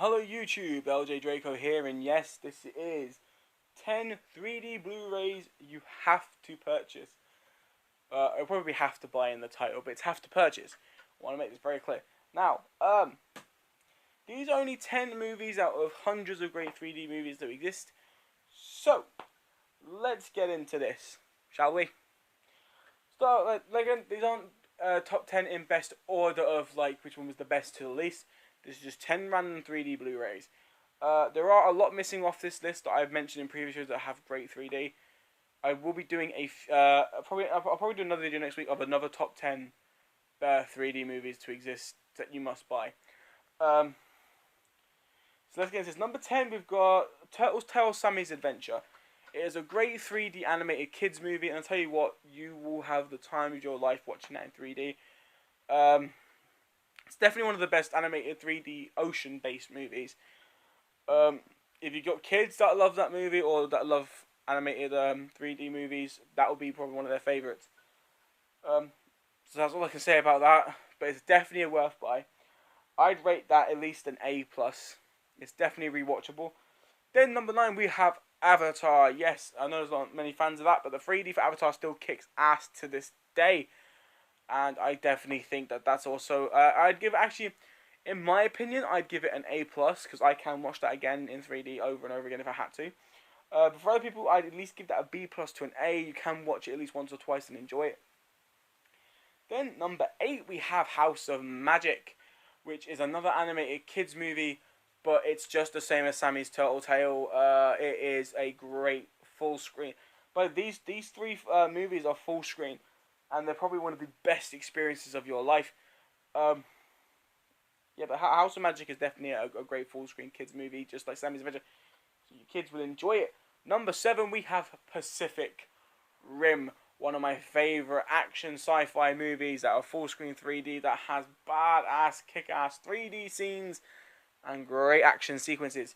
Hello YouTube, LJ Draco here, and yes, this is 10 3D Blu-rays you have to purchase. I probably have to buy in the title, but it's have to purchase. I want to make this very clear. Now, these are only 10 movies out of hundreds of great 3D movies that exist. So, let's get into this, shall we? So, these aren't top 10 in best order of which one was the best to the least. This is just 10 random 3D Blu-rays. There are a lot missing off this list that I've mentioned in previous videos that have great 3D. I will be doing I'll probably do another video next week of another top 10 3D movies to exist that you must buy. So let's get into this. Number 10, we've got Turtles Tale Sammy's Adventure. It is a great 3D animated kids movie, and I'll tell you what, you will have the time of your life watching that in 3D. It's definitely one of the best animated 3D ocean-based movies. If you've got kids that love that movie or that love animated 3D movies, that will be probably one of their favourites. So that's all I can say about that, but it's definitely a worth buy. I'd rate that at least an A+. It's definitely rewatchable. Then number 9, we have Avatar. Yes, I know there's not many fans of that, but the 3D for Avatar still kicks ass to this day. And I definitely think that that's also... I'd give it, actually, in my opinion, I'd give it an A+, because I can watch that again in 3D over and over again if I had to. But for other people, I'd at least give that a B+ to an A. You can watch it at least once or twice and enjoy it. Then, number 8, we have House of Magic, which is another animated kids movie, but it's just the same as Sammy's Turtle Tale. It is a great full screen. But these three movies are full screen, and they're probably one of the best experiences of your life. Yeah, but House of Magic is definitely a great full screen kids movie, just like Sammy's Adventure. So your kids will enjoy it. Number 7, we have Pacific Rim, one of my favourite action sci-fi movies that are full screen 3D that has badass, kick-ass 3D scenes and great action sequences.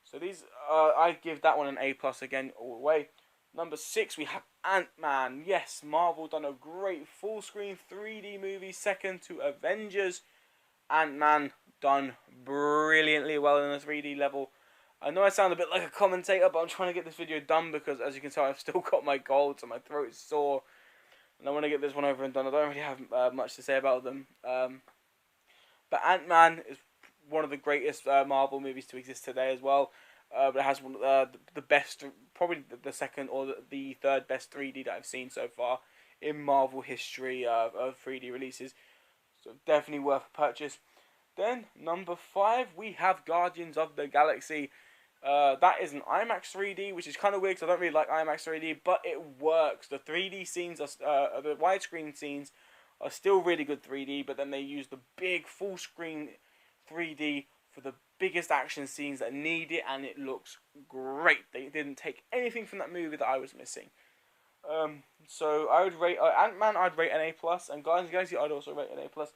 So these, I give that one an A+ again all the way. Number 6, we have Ant-Man. Yes, Marvel done a great full screen 3D movie, second to Avengers. Ant-Man done brilliantly well in a 3D level. I know I sound a bit like a commentator, but I'm trying to get this video done because, as you can tell, I've still got my cold, so my throat is sore. And I want to get this one over and done. I don't really have much to say about them. But Ant-Man is one of the greatest Marvel movies to exist today as well. But it has one of the best, probably the second or the third best 3D that I've seen so far in Marvel history of 3D releases. So definitely worth a purchase. Then, number 5, we have Guardians of the Galaxy. That is an IMAX 3D, which is kind of weird because I don't really like IMAX 3D, but it works. The 3D scenes, the widescreen scenes are still really good 3D, but then they use the big full screen 3D for the biggest action scenes that need it, and it looks great. They didn't take anything from that movie that I was missing. So I would rate Ant-Man, I'd rate an A+, and Guardians of the Galaxy, I'd also rate an A+.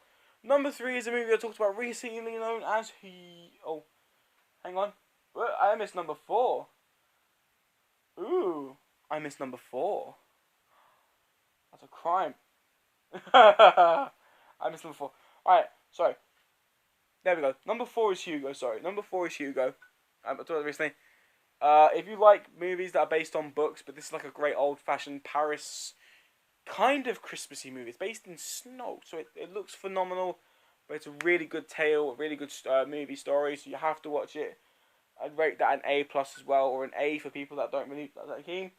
Number 3 is a movie I talked about recently, known as Oh, hang on. I missed number 4. Ooh, I missed number 4. That's a crime. I missed number 4. Alright, sorry. There we go. Number 4 is Hugo, sorry. Number 4 is Hugo. I told you recently. If you like movies that are based on books, but this is like a great old-fashioned Paris kind of Christmassy movie. It's based in snow, so it looks phenomenal, but it's a really good tale, a really good movie story, so you have to watch it. I'd rate that an A+ as well, or an A for people that don't really that keen.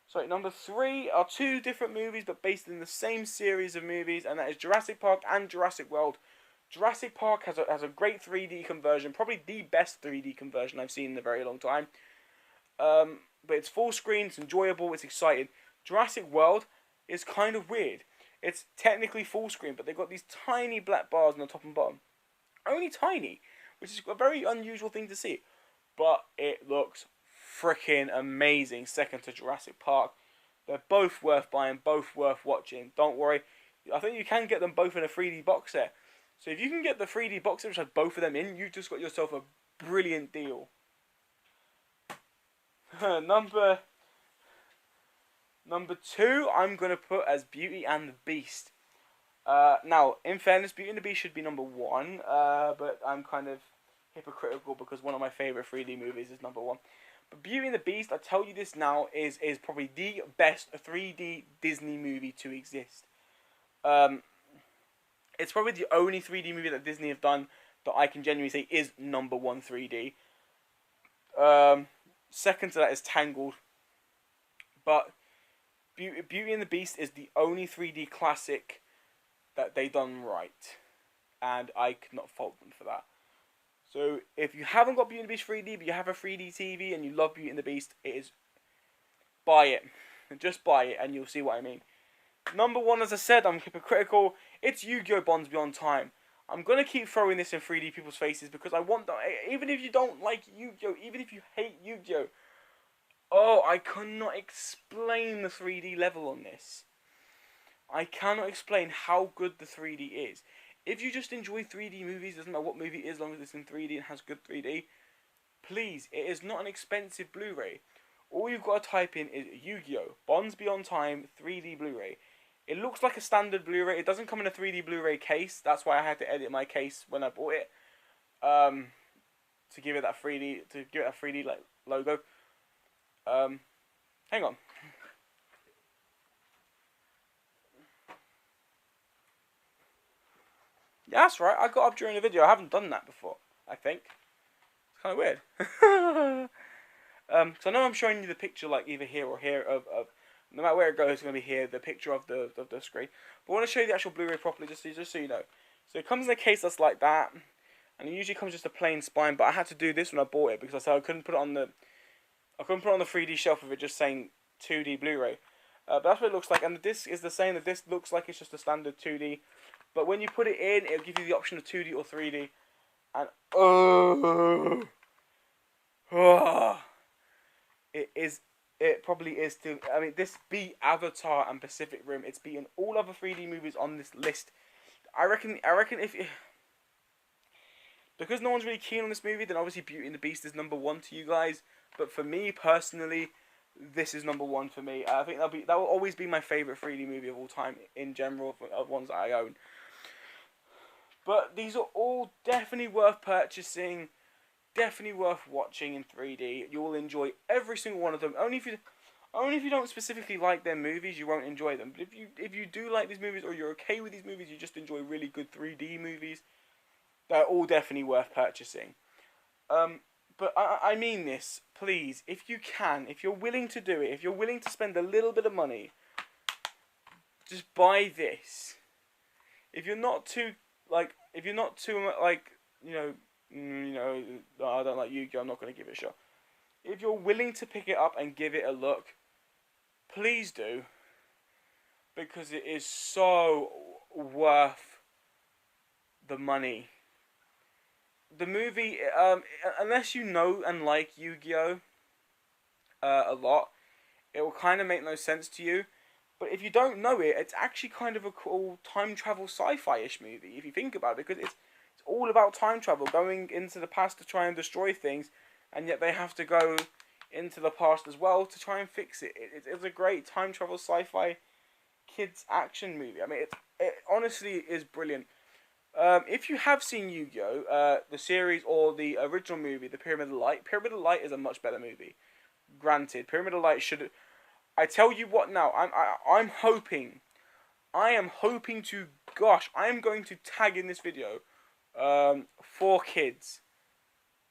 So number 3 are 2 different movies, but based in the same series of movies, and that is Jurassic Park and Jurassic World. Jurassic Park has a great 3D conversion, probably the best 3D conversion I've seen in a very long time. But it's full screen, it's enjoyable, it's exciting. Jurassic World is kind of weird. It's technically full screen, but they've got these tiny black bars on the top and bottom. Only tiny, which is a very unusual thing to see. But it looks freaking amazing, second to Jurassic Park. They're both worth buying, both worth watching. Don't worry. I think you can get them both in a 3D box set. So if you can get the 3D box set, which has both of them in, you've just got yourself a brilliant deal. Number 2, I'm going to put as Beauty and the Beast. Now, in fairness, Beauty and the Beast should be number 1, but I'm kind of hypocritical because one of my favourite 3D movies is number 1. But Beauty and the Beast, I tell you this now, is probably the best 3D Disney movie to exist. It's probably the only 3D movie that Disney have done that I can genuinely say is number 1 3D. Second to that is Tangled. But Beauty and the Beast is the only 3D classic that they done right. And I could not fault them for that. So if you haven't got Beauty and the Beast 3D, but you have a 3D TV and you love Beauty and the Beast, buy it. Just buy it and you'll see what I mean. Number 1, as I said, I'm hypocritical. It's Yu-Gi-Oh! Bonds Beyond Time. I'm going to keep throwing this in 3D people's faces because I want them. Even if you don't like Yu-Gi-Oh! Even if you hate Yu-Gi-Oh! Oh, I cannot explain the 3D level on this. I cannot explain how good the 3D is. If you just enjoy 3D movies, doesn't matter what movie it is, as long as it's in 3D and has good 3D, please, it is not an expensive Blu-ray. All you've got to type in is Yu-Gi-Oh! Bonds Beyond Time 3D Blu-ray. It looks like a standard Blu-ray. It doesn't come in a 3D Blu-ray case. That's why I had to edit my case when I bought it. To give it that 3D like logo. Hang on. Yeah, that's right. I got up during the video. I haven't done that before, I think. It's kind of weird. So I know I'm showing you the picture like either here or here of no matter where it goes, it's going to be here, the picture of the screen. But I want to show you the actual Blu-ray properly, just so you know. So it comes in a case that's like that, and it usually comes just a plain spine. But I had to do this when I bought it because I said I couldn't put it on the 3D shelf with it just saying 2D Blu-ray. But that's what it looks like, and the disc is the same. The disc looks like it's just a standard 2D, but when you put it in, it'll give you the option of 2D or 3D, and it probably is too. I mean, this beat Avatar and Pacific Rim. It's beaten all other 3D movies on this list. I reckon if because no one's really keen on this movie, then obviously Beauty and the Beast is number 1 to you guys. But for me personally, this is number 1 for me. I think that will always be my favorite 3D movie of all time in general, of ones that I own. But these are all definitely worth purchasing. Definitely worth watching in 3D. You will enjoy every single one of them. Only if you don't specifically like their movies, you won't enjoy them. But if you do like these movies, or you're okay with these movies, you just enjoy really good 3D movies, they're all definitely worth purchasing. But I mean this, please, if you can, if you're willing to do it, if you're willing to spend a little bit of money, just buy this. If you're not too I don't like Yu-Gi-Oh! I'm not going to give it a shot. If you're willing to pick it up and give it a look, please do. Because it is so worth the money. The movie, unless you know and like Yu-Gi-Oh! A lot, it will kind of make no sense to you. But if you don't know it, it's actually kind of a cool time travel sci-fi-ish movie, if you think about it, because it's all about time travel, going into the past to try and destroy things, and yet they have to go into the past as well to try and fix it. It's a great time travel sci-fi kids action movie. I mean, it honestly is brilliant. If you have seen Yu-Gi-Oh! The series or the original movie, The Pyramid of Light, Pyramid of Light is a much better movie. Granted, Pyramid of Light should. I tell you what now. I'm hoping. I am hoping to. Gosh, I am going to tag in this video. 4 kids,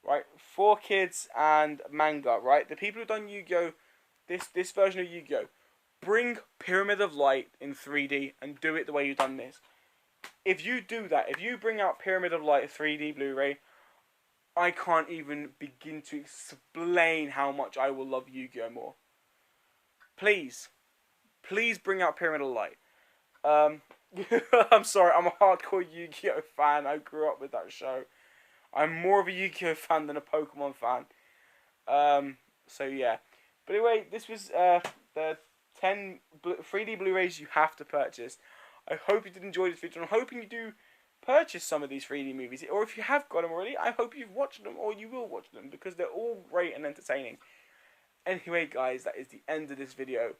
right? 4 kids and manga, right? The people who've done Yu-Gi-Oh! This version of Yu-Gi-Oh! Bring Pyramid of Light in 3D and do it the way you've done this. If you do that, if you bring out Pyramid of Light 3D Blu-ray, I can't even begin to explain how much I will love Yu-Gi-Oh! More. Please bring out Pyramid of Light. I'm sorry, I'm a hardcore Yu-Gi-Oh! Fan. I grew up with that show. I'm more of a Yu-Gi-Oh! Fan than a Pokemon fan. So yeah. But anyway, this was the 10 3D Blu-rays you have to purchase. I hope you did enjoy this video. I'm hoping you do purchase some of these 3D movies. Or if you have got them already, I hope you've watched them or you will watch them, because they're all great and entertaining. Anyway, guys, that is the end of this video.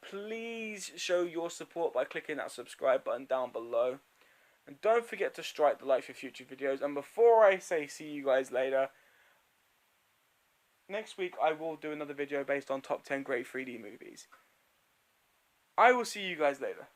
Please show your support by clicking that subscribe button down below. And don't forget to strike the like for future videos. And before I say see you guys later, next week I will do another video based on top 10 great 3D movies. I will see you guys later.